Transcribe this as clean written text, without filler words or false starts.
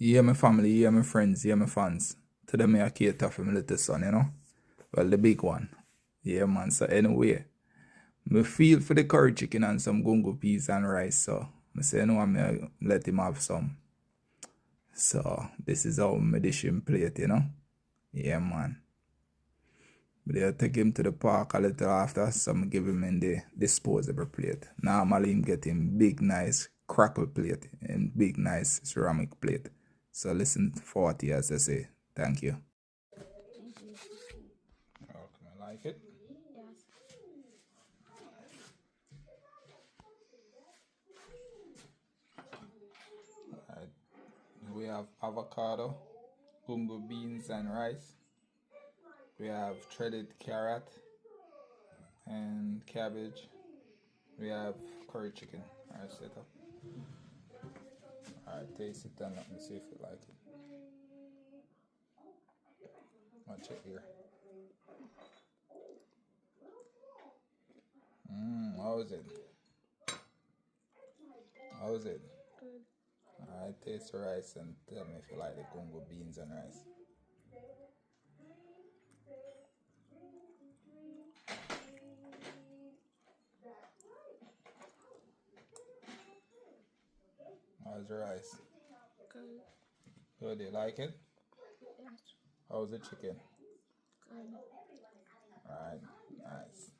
Yeah, my family, yeah, my friends, yeah, my fans. To them, I cater for my little son, you know? Well, the big one. Yeah, man. So, anyway, me feel for the curry chicken and some gungo peas and rice. So, I say, no, I let him have some. So, this is how my dish him plate, you know? Yeah, man. But I take him to the park a little after, so I give him in the disposable plate. Normally, him get him big, nice crackle plate and big, nice ceramic plate. So listen for what he has to say. Thank you. Okay, I like it. Right. We have avocado, bungo beans and rice. We have shredded carrot and cabbage. We have curry chicken. Alright, set up. Alright, taste it and let me see if you like it. Watch it here. How is it? How is it? Alright, taste the rice and tell me if you like the Congo beans and rice. How's the rice? Good. Good, you like it? Yes. How's the chicken? Good. Alright, nice.